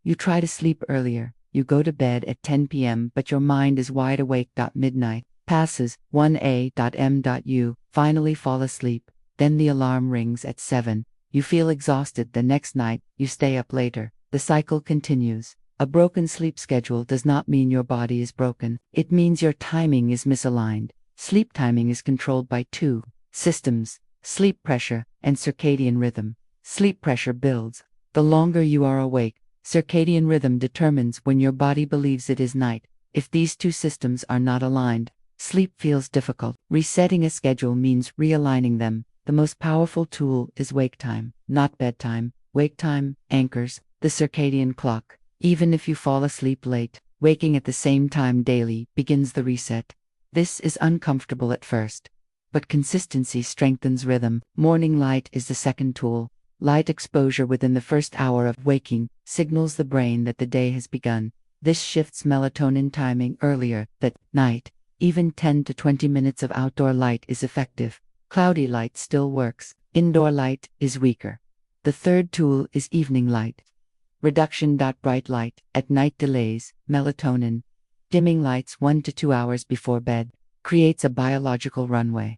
You try to sleep earlier. You go to bed at 10 p.m., but your mind is wide awake. Midnight passes, 1 a.m. You finally fall asleep. Then the alarm rings at 7. You feel exhausted the next night. You stay up later. The cycle continues. A broken sleep schedule does not mean your body is broken. It means your timing is misaligned. Sleep timing is controlled by two systems: sleep pressure and circadian rhythm. Sleep pressure builds. The longer you are awake, circadian rhythm determines when your body believes it is night. If these two systems are not aligned, sleep feels difficult. Resetting a schedule means realigning them. The most powerful tool is wake time, not bedtime. Wake time anchors the circadian clock. Even if you fall asleep late, waking at the same time daily begins the reset. This is uncomfortable at first, but consistency strengthens rhythm. Morning light is the second tool. Light exposure within the first hour of waking signals the brain that the day has begun. This shifts melatonin timing earlier that night. Even 10 to 20 minutes of outdoor light is effective. Cloudy light still works. Indoor light is weaker. The third tool is evening light. Reduction. Bright light at night delays melatonin. Dimming lights 1 to 2 hours before bed creates a biological runway.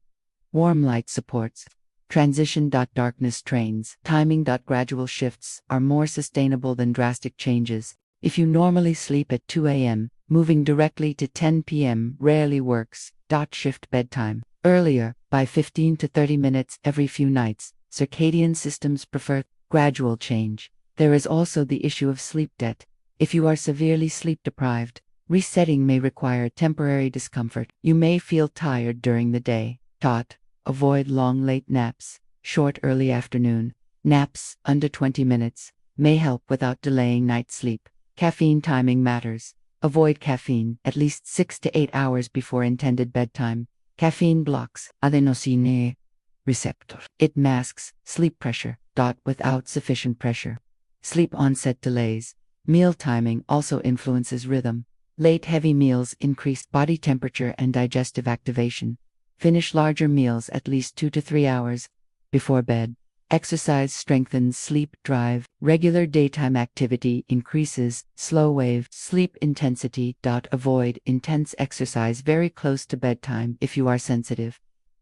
Warm light supports transition. Darkness trains timing. Gradual shifts are more sustainable than drastic changes. If you normally sleep at 2 a.m., moving directly to 10 p.m. rarely works. Shift bedtime earlier by 15 to 30 minutes every few nights. Circadian systems prefer gradual change. There is also the issue of sleep debt. If you are severely sleep deprived, resetting may require temporary discomfort. You may feel tired during the day. Avoid long late naps. Short early afternoon naps under 20 minutes may help without delaying night sleep. Caffeine timing matters. Avoid caffeine at least 6 to 8 hours before intended bedtime. Caffeine blocks adenosine receptor. It masks sleep pressure. Without sufficient pressure. Sleep onset delays. Meal timing also influences rhythm. Late heavy meals increase body temperature and digestive activation. Finish larger meals at least 2 to 3 hours before bed. Exercise strengthens sleep drive. Regular daytime activity increases slow wave sleep intensity. Avoid intense exercise very close to bedtime if you are sensitive.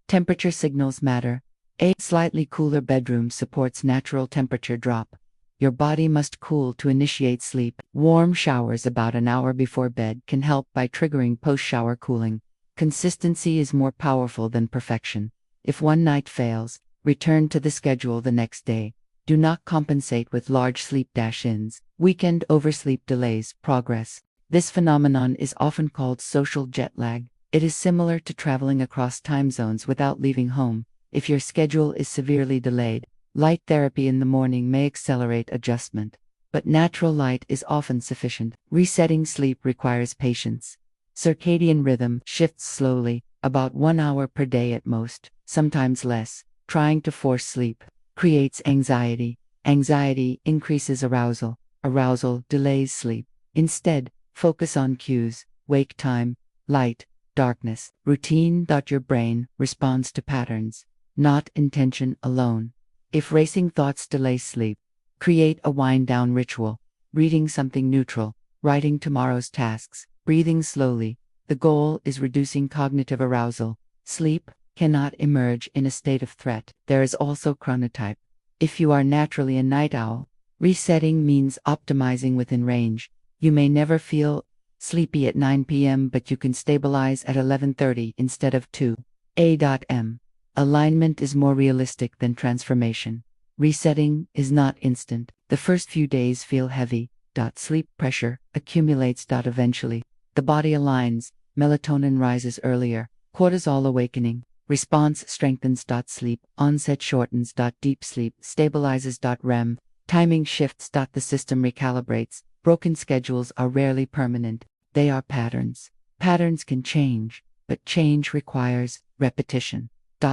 Temperature signals matter. A slightly cooler bedroom supports natural temperature drop. Your body must cool to initiate sleep. Warm showers about an hour before bed can help by triggering post-shower cooling. Consistency is more powerful than perfection. If one night fails, return to the schedule the next day. Do not compensate with large sleep dash-ins. Weekend oversleep delays progress. This phenomenon is often called social jet lag. It is similar to traveling across time zones without leaving home. If your schedule is severely delayed, light therapy in the morning may accelerate adjustment, but natural light is often sufficient. Resetting sleep requires patience. Circadian rhythm shifts slowly, about 1 hour per day at most, sometimes less. Trying to force sleep creates anxiety. Anxiety increases arousal. Arousal delays sleep. Instead, focus on cues: wake time, light, darkness, routine. Your brain responds to patterns, not intention alone. If racing thoughts delay sleep, create a wind-down ritual: reading something neutral, writing tomorrow's tasks, breathing slowly. The goal is reducing cognitive arousal. Sleep cannot emerge in a state of threat. There is also chronotype. If you are naturally a night owl, resetting means optimizing within range. You may never feel sleepy at 9 p.m., but you can stabilize at 11:30 instead of 2 a.m. Alignment is more realistic than transformation. Resetting is not instant. The first few days feel heavy. Sleep pressure accumulates. Eventually, the body aligns. Melatonin rises earlier. Cortisol awakening. Response strengthens. Sleep onset shortens. Deep sleep stabilizes. REM timing shifts. The system recalibrates. Broken schedules are rarely permanent. They are patterns. Patterns can change, but change requires repetition.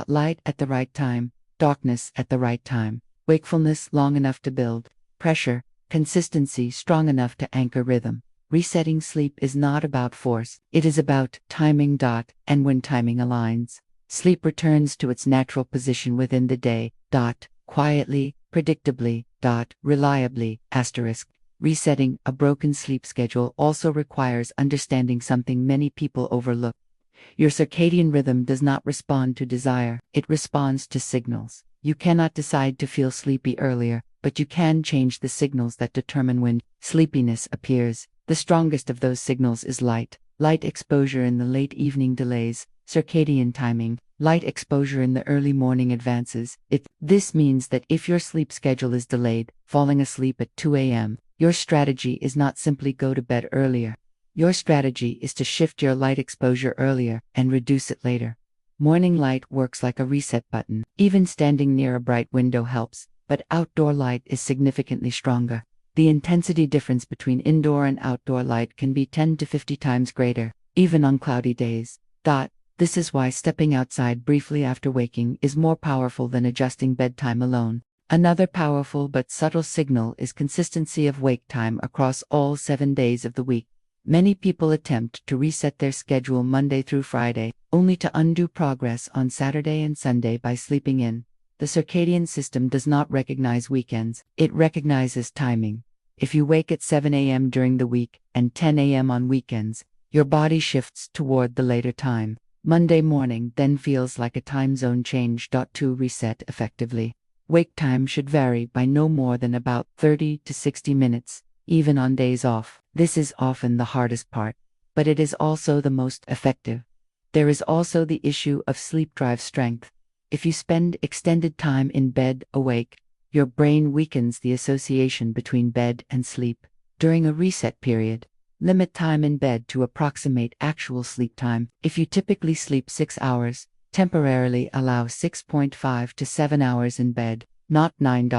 Light at the right time, darkness at the right time, wakefulness long enough to build pressure, consistency strong enough to anchor rhythm. Resetting sleep is not about force, it is about timing. And when timing aligns, sleep returns to its natural position within the day. Quietly, predictably. Reliably. Resetting a broken sleep schedule also requires understanding something many people overlook. Your circadian rhythm does not respond to desire, it responds to signals. You cannot decide to feel sleepy earlier, but you can change the signals that determine when sleepiness appears. The strongest of those signals is light. Light exposure in the late evening delays circadian timing. Light exposure in the early morning advances it. This means that if your sleep schedule is delayed, falling asleep at 2 a.m., your strategy is not simply go to bed earlier. Your strategy is to shift your light exposure earlier and reduce it later. Morning light works like a reset button. Even standing near a bright window helps, but outdoor light is significantly stronger. The intensity difference between indoor and outdoor light can be 10 to 50 times greater, even on cloudy days. This is why stepping outside briefly after waking is more powerful than adjusting bedtime alone. Another powerful but subtle signal is consistency of wake time across all 7 days of the week. Many people attempt to reset their schedule Monday through Friday, only to undo progress on Saturday and Sunday by sleeping in. The circadian system does not recognize weekends, it recognizes timing. If you wake at 7 a.m. during the week and 10 a.m. on weekends, your body shifts toward the later time. Monday morning then feels like a time zone change. To reset effectively, wake time should vary by no more than about 30 to 60 minutes, even on days off. This is often the hardest part, but it is also the most effective. There is also the issue of sleep drive strength. If you spend extended time in bed awake, your brain weakens the association between bed and sleep. During a reset period, limit time in bed to approximate actual sleep time. If you typically sleep 6 hours, temporarily allow 6.5 to 7 hours in bed, not 9.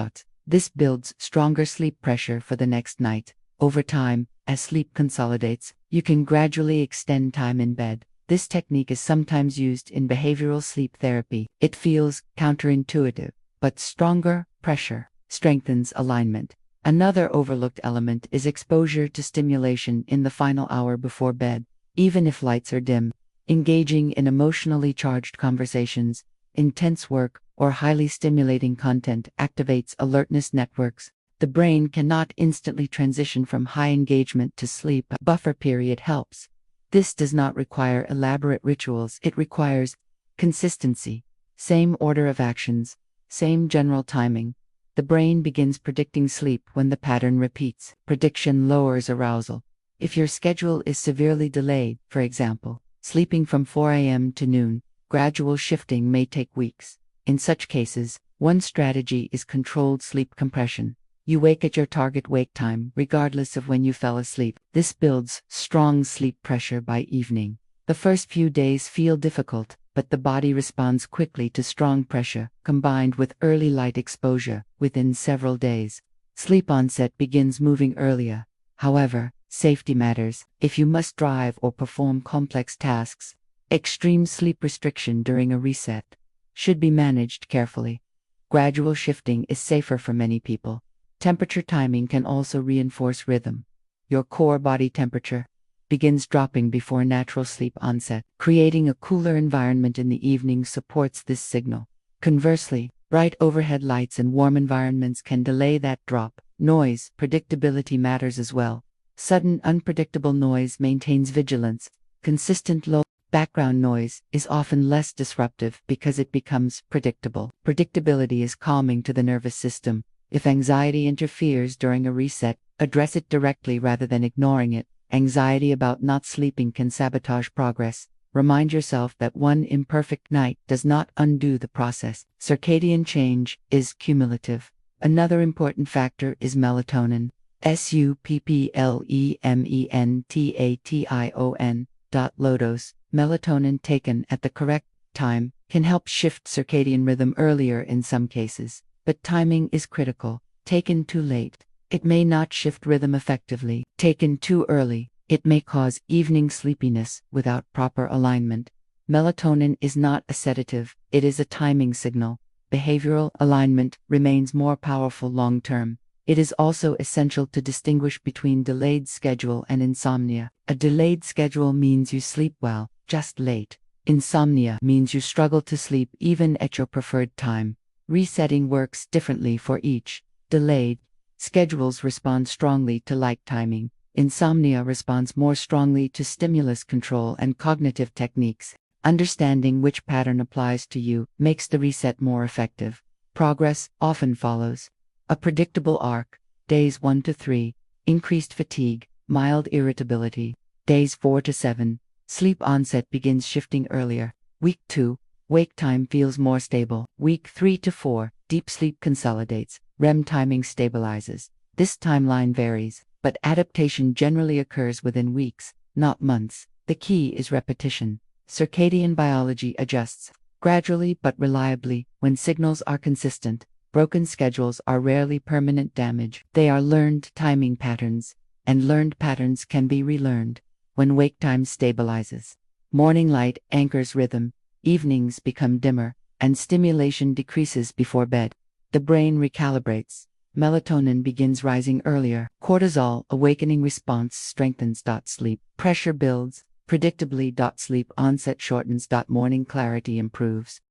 This builds stronger sleep pressure for the next night. Over time, as sleep consolidates, you can gradually extend time in bed. This technique is sometimes used in behavioral sleep therapy. It feels counterintuitive, but stronger pressure strengthens alignment. Another overlooked element is exposure to stimulation in the final hour before bed. Even if lights are dim, engaging in emotionally charged conversations, intense work, or highly stimulating content activates alertness networks. The brain cannot instantly transition from high engagement to sleep. A buffer period helps. This does not require elaborate rituals, it requires consistency. Same order of actions, same general timing. The brain begins predicting sleep when the pattern repeats. Prediction lowers arousal. If your schedule is severely delayed, for example, sleeping from 4 a.m. to noon, gradual shifting may take weeks. In such cases, one strategy is controlled sleep compression. You wake at your target wake time, regardless of when you fell asleep. This builds strong sleep pressure by evening. The first few days feel difficult, but the body responds quickly to strong pressure, combined with early light exposure. Within several days, sleep onset begins moving earlier. However, safety matters. If you must drive or perform complex tasks, extreme sleep restriction during a reset should be managed carefully. Gradual shifting is safer for many people. Temperature timing can also reinforce rhythm. Your core body temperature begins dropping before natural sleep onset. Creating a cooler environment in the evening supports this signal. Conversely, bright overhead lights and warm environments can delay that drop. Noise predictability matters as well. Sudden unpredictable noise maintains vigilance. Consistent low background noise is often less disruptive because it becomes predictable. Predictability is calming to the nervous system. If anxiety interferes during a reset, address it directly rather than ignoring it. Anxiety about not sleeping can sabotage progress. Remind yourself that one imperfect night does not undo the process. Circadian change is cumulative. Another important factor is melatonin. Supplementation. Low dose melatonin taken at the correct time can help shift circadian rhythm earlier in some cases, but timing is critical. Taken too late, it may not shift rhythm effectively. Taken too early, it may cause evening sleepiness without proper alignment. Melatonin is not a sedative, it is a timing signal. Behavioral alignment remains more powerful long term. It is also essential to distinguish between delayed schedule and insomnia. A delayed schedule means you sleep well, just late. Insomnia means you struggle to sleep even at your preferred time. Resetting works differently for each. Delayed Schedules respond strongly to light timing. Insomnia responds more strongly to stimulus control and cognitive techniques. Understanding which pattern applies to you makes the reset more effective. Progress often follows a predictable arc. Days 1 to 3, increased fatigue, mild irritability. Days 4 to 7, sleep onset begins shifting earlier. Week 2, wake time feels more stable. Week 3 to 4, deep sleep consolidates, REM timing stabilizes. This timeline varies, but adaptation generally occurs within weeks, not months. The key is repetition. Circadian biology adjusts gradually but reliably when signals are consistent. Broken schedules are rarely permanent damage. They are learned timing patterns, and learned patterns can be relearned. When wake time stabilizes, morning light anchors rhythm, evenings become dimmer, and stimulation decreases before bed. The brain recalibrates. Melatonin begins rising earlier. Cortisol awakening response strengthens. Sleep pressure builds predictably. Sleep onset shortens. Morning clarity improves.